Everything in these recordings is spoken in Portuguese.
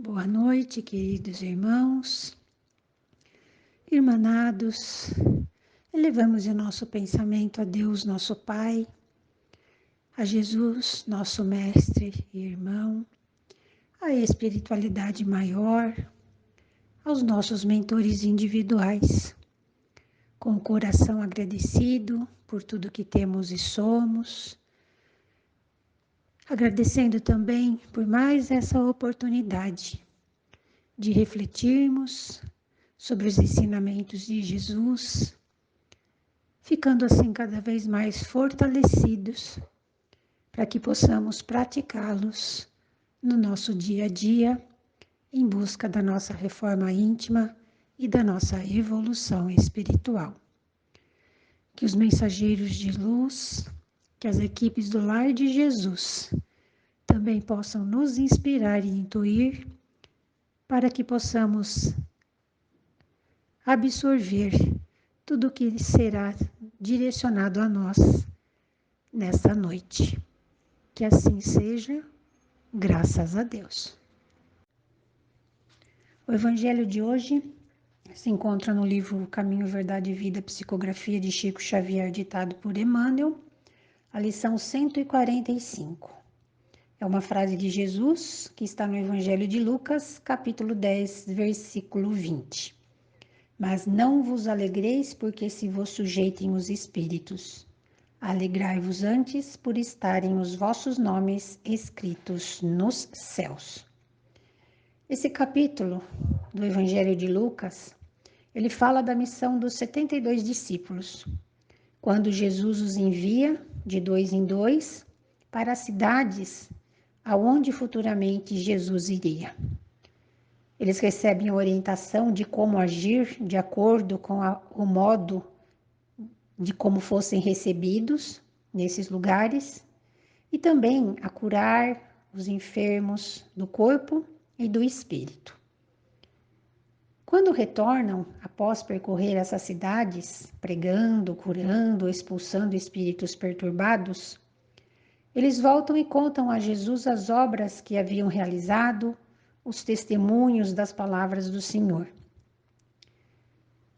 Boa noite, queridos irmãos, irmanados. Elevamos o nosso pensamento a Deus, nosso Pai, a Jesus, nosso Mestre e Irmão, à espiritualidade maior, aos nossos mentores individuais, com o coração agradecido por tudo que temos e somos, agradecendo também por mais essa oportunidade de refletirmos sobre os ensinamentos de Jesus, ficando assim cada vez mais fortalecidos para que possamos praticá-los no nosso dia a dia, em busca da nossa reforma íntima e da nossa evolução espiritual. Que os mensageiros de luz, que as equipes do Lar de Jesus também possam nos inspirar e intuir para que possamos absorver tudo o que será direcionado a nós nesta noite. Que assim seja, graças a Deus. O evangelho de hoje se encontra no livro Caminho, Verdade e Vida, Psicografia de Chico Xavier, ditado por Emmanuel, a lição 145. É uma frase de Jesus que está no Evangelho de Lucas, capítulo 10, versículo 20. Mas não vos alegreis porque se vos sujeitem os espíritos. Alegrai-vos antes por estarem os vossos nomes escritos nos céus. Esse capítulo do Evangelho de Lucas, ele fala da missão dos 72 discípulos, quando Jesus os envia de 2 em 2 para as cidades aonde futuramente Jesus iria. Eles recebem a orientação de como agir de acordo com o modo de como fossem recebidos nesses lugares e também a curar os enfermos do corpo e do espírito. Quando retornam, após percorrer essas cidades, pregando, curando, expulsando espíritos perturbados, eles voltam e contam a Jesus as obras que haviam realizado, os testemunhos das palavras do Senhor.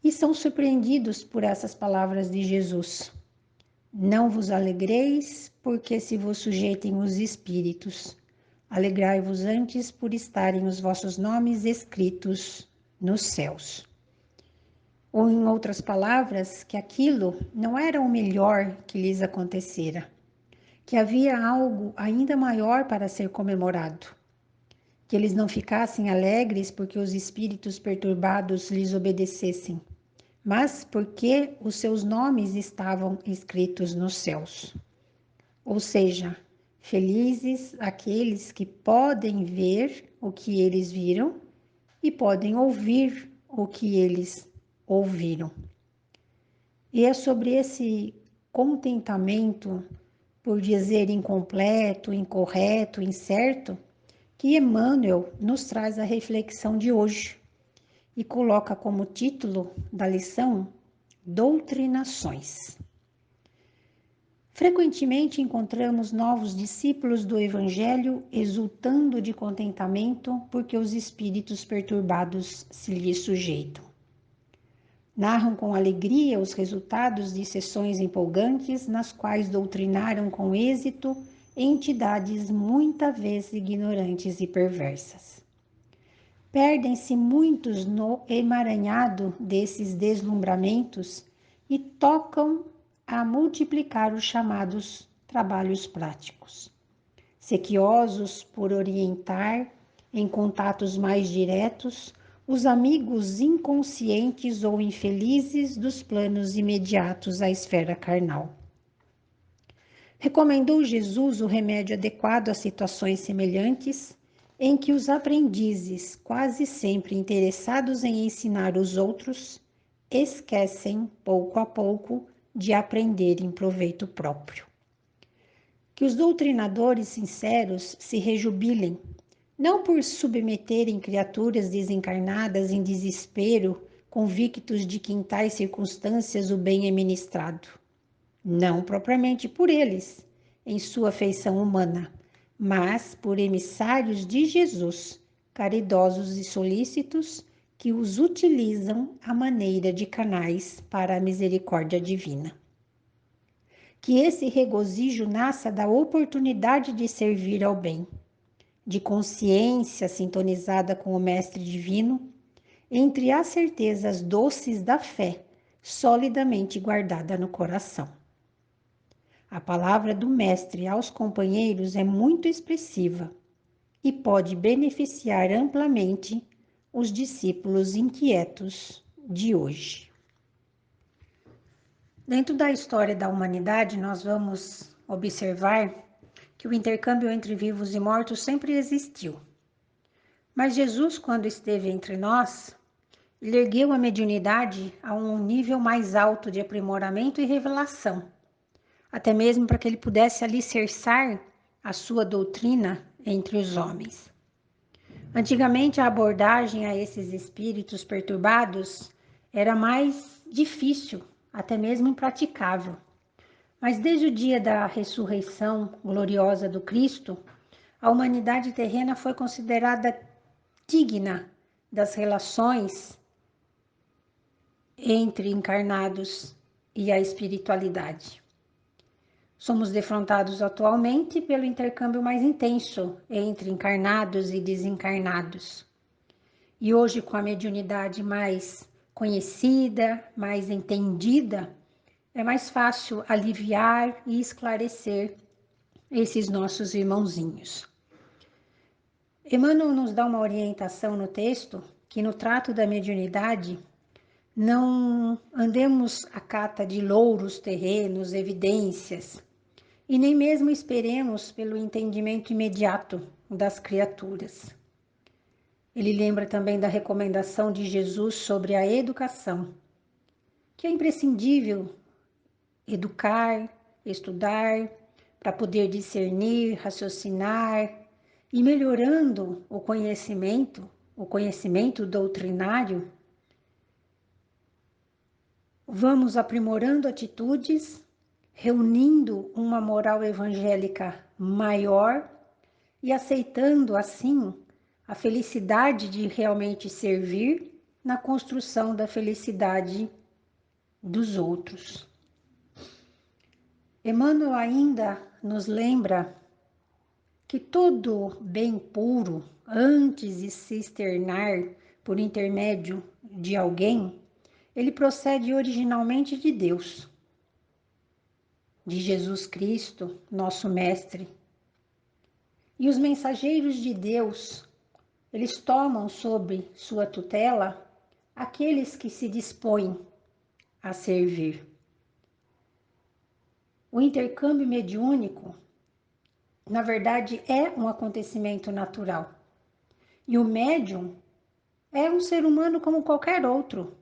E são surpreendidos por essas palavras de Jesus. Não vos alegreis, porque se vos sujeitem os espíritos. Alegrai-vos antes por estarem os vossos nomes escritos nos céus. Ou, em outras palavras, que aquilo não era o melhor que lhes acontecera, que havia algo ainda maior para ser comemorado, que eles não ficassem alegres porque os espíritos perturbados lhes obedecessem, mas porque os seus nomes estavam escritos nos céus. Ou seja, felizes aqueles que podem ver o que eles viram e podem ouvir o que eles ouviram. E é sobre esse contentamento, por dizer incompleto, incorreto, incerto, que Emmanuel nos traz a reflexão de hoje e coloca como título da lição Doutrinações. Frequentemente encontramos novos discípulos do Evangelho exultando de contentamento porque os espíritos perturbados se lhes sujeitam. Narram com alegria os resultados de sessões empolgantes nas quais doutrinaram com êxito entidades muitas vezes ignorantes e perversas. Perdem-se muitos no emaranhado desses deslumbramentos e tocam a multiplicar os chamados trabalhos práticos, sequiosos por orientar em contatos mais diretos os amigos inconscientes ou infelizes dos planos imediatos à esfera carnal. Recomendou Jesus o remédio adequado a situações semelhantes, em que os aprendizes, quase sempre interessados em ensinar os outros, esquecem, pouco a pouco, de aprender em proveito próprio. Que os doutrinadores sinceros se rejubilem, não por submeterem criaturas desencarnadas em desespero, convictos de que em tais circunstâncias o bem é ministrado. Não propriamente por eles, em sua feição humana, mas por emissários de Jesus, caridosos e solícitos, que os utilizam à maneira de canais para a misericórdia divina. Que esse regozijo nasça da oportunidade de servir ao bem, de consciência sintonizada com o Mestre Divino, entre as certezas doces da fé, solidamente guardada no coração. A palavra do Mestre aos companheiros é muito expressiva e pode beneficiar amplamente os discípulos inquietos de hoje. Dentro da história da humanidade, nós vamos observar que o intercâmbio entre vivos e mortos sempre existiu. Mas Jesus, quando esteve entre nós, ele ergueu a mediunidade a um nível mais alto de aprimoramento e revelação, até mesmo para que ele pudesse alicerçar a sua doutrina entre os homens. Antigamente, a abordagem a esses espíritos perturbados era mais difícil, até mesmo impraticável. Mas desde o dia da ressurreição gloriosa do Cristo, a humanidade terrena foi considerada digna das relações entre encarnados e a espiritualidade. Somos defrontados atualmente pelo intercâmbio mais intenso entre encarnados e desencarnados. E hoje, com a mediunidade mais conhecida, mais entendida, é mais fácil aliviar e esclarecer esses nossos irmãozinhos. Emmanuel nos dá uma orientação no texto que no trato da mediunidade não andemos à cata de louros terrenos, evidências, e nem mesmo esperemos pelo entendimento imediato das criaturas. Ele lembra também da recomendação de Jesus sobre a educação, que é imprescindível educar, estudar, para poder discernir, raciocinar e melhorando o conhecimento doutrinário, vamos aprimorando atitudes, reunindo uma moral evangélica maior e aceitando, assim, a felicidade de realmente servir na construção da felicidade dos outros. Emmanuel ainda nos lembra que todo bem puro, antes de se externar por intermédio de alguém, ele procede originalmente de Deus, de Jesus Cristo, nosso Mestre. E os mensageiros de Deus, eles tomam sob sua tutela aqueles que se dispõem a servir. O intercâmbio mediúnico, na verdade, é um acontecimento natural. E o médium é um ser humano como qualquer outro.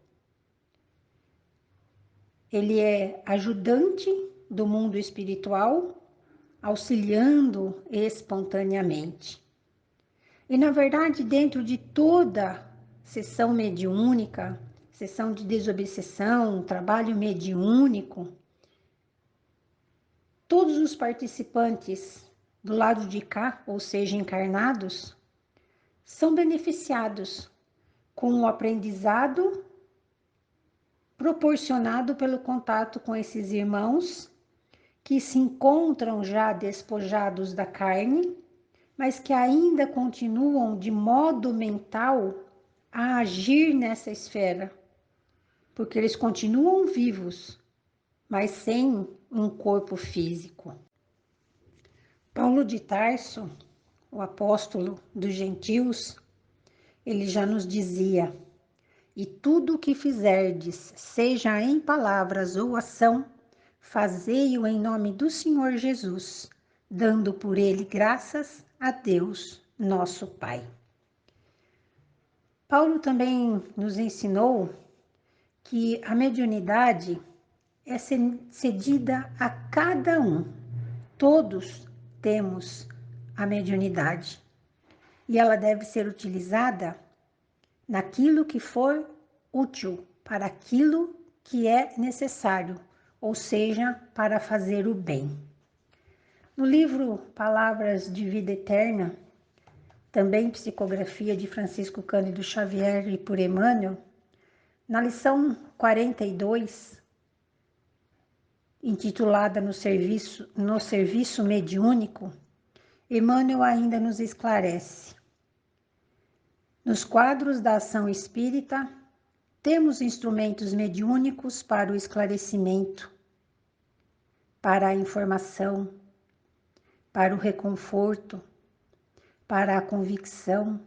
Ele é ajudante do mundo espiritual, auxiliando espontaneamente. E, na verdade, dentro de toda sessão mediúnica, sessão de desobsessão, trabalho mediúnico, todos os participantes do lado de cá, ou seja, encarnados, são beneficiados com o aprendizado proporcionado pelo contato com esses irmãos que se encontram já despojados da carne, mas que ainda continuam de modo mental a agir nessa esfera, porque eles continuam vivos, mas sem um corpo físico. Paulo de Tarso, o apóstolo dos gentios, ele já nos dizia: e tudo o que fizerdes, seja em palavras ou ação, fazei-o em nome do Senhor Jesus, dando por ele graças a Deus, nosso Pai. Paulo também nos ensinou que a mediunidade é cedida a cada um. Todos temos a mediunidade e ela deve ser utilizada naquilo que for útil, para aquilo que é necessário, ou seja, para fazer o bem. No livro Palavras de Vida Eterna, também psicografia de Francisco Cândido Xavier e por Emmanuel, na lição 42, intitulada no serviço mediúnico, Emmanuel ainda nos esclarece. Nos quadros da ação espírita, temos instrumentos mediúnicos para o esclarecimento, para a informação, para o reconforto, para a convicção,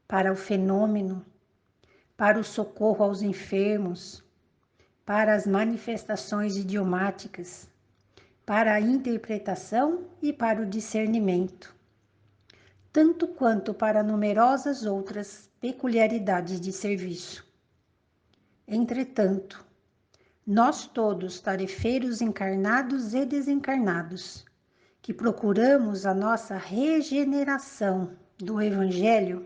para o fenômeno, para o socorro aos enfermos, para as manifestações idiomáticas, para a interpretação e para o discernimento, tanto quanto para numerosas outras peculiaridades de serviço. Entretanto, nós todos, tarefeiros encarnados e desencarnados, que procuramos a nossa regeneração do Evangelho,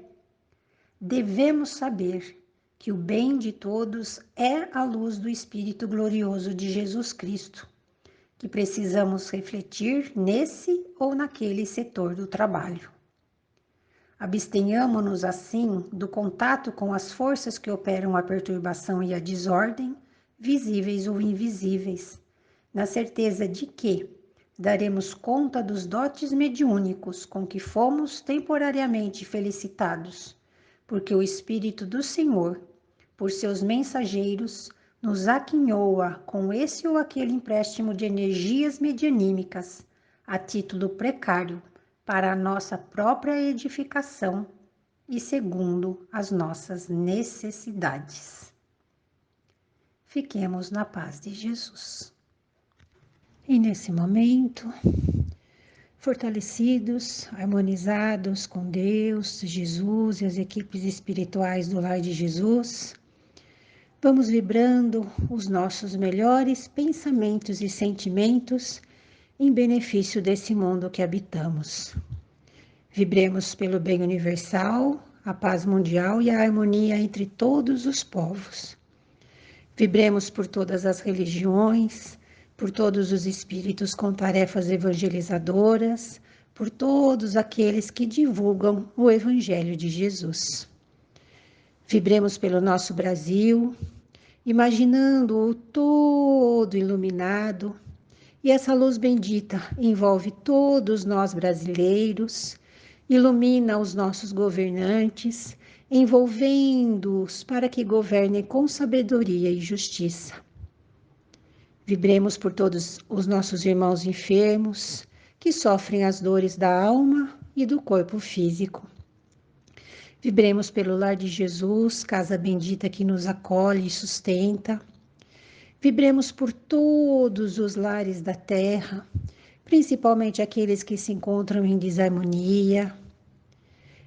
devemos saber que o bem de todos é a luz do Espírito glorioso de Jesus Cristo, que precisamos refletir nesse ou naquele setor do trabalho. Abstenhamo-nos, assim, do contato com as forças que operam a perturbação e a desordem, visíveis ou invisíveis, na certeza de que daremos conta dos dotes mediúnicos com que fomos temporariamente felicitados, porque o Espírito do Senhor, por seus mensageiros, nos aquinhoa com esse ou aquele empréstimo de energias medianímicas, a título precário, para a nossa própria edificação e segundo as nossas necessidades. Fiquemos na paz de Jesus. E nesse momento, fortalecidos, harmonizados com Deus, Jesus e as equipes espirituais do Lar de Jesus, vamos vibrando os nossos melhores pensamentos e sentimentos em benefício desse mundo que habitamos. Vibremos pelo bem universal, a paz mundial e a harmonia entre todos os povos. Vibremos por todas as religiões, por todos os espíritos com tarefas evangelizadoras, por todos aqueles que divulgam o Evangelho de Jesus. Vibremos pelo nosso Brasil, imaginando-o todo iluminado, e essa luz bendita envolve todos nós brasileiros, ilumina os nossos governantes, envolvendo-os para que governem com sabedoria e justiça. Vibremos por todos os nossos irmãos enfermos, que sofrem as dores da alma e do corpo físico. Vibremos pelo Lar de Jesus, casa bendita que nos acolhe e sustenta. Vibremos por todos os lares da terra, principalmente aqueles que se encontram em desarmonia.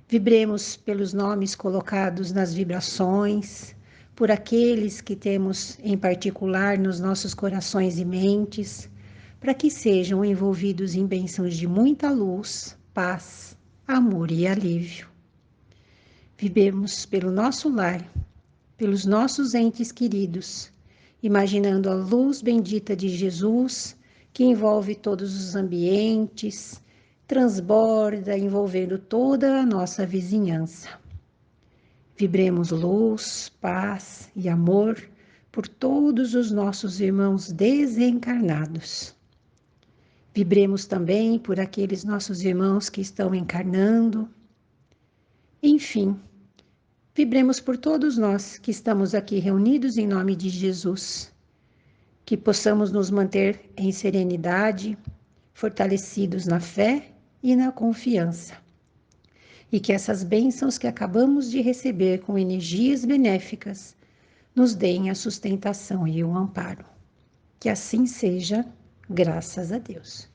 Vibremos pelos nomes colocados nas vibrações, por aqueles que temos em particular nos nossos corações e mentes, para que sejam envolvidos em bênçãos de muita luz, paz, amor e alívio. Vibremos pelo nosso lar, pelos nossos entes queridos, imaginando a luz bendita de Jesus, que envolve todos os ambientes, transborda, envolvendo toda a nossa vizinhança. Vibremos luz, paz e amor por todos os nossos irmãos desencarnados. Vibremos também por aqueles nossos irmãos que estão encarnando. Enfim, vibremos por todos nós que estamos aqui reunidos em nome de Jesus, que possamos nos manter em serenidade, fortalecidos na fé e na confiança, e que essas bênçãos que acabamos de receber com energias benéficas nos deem a sustentação e o amparo. Que assim seja, graças a Deus.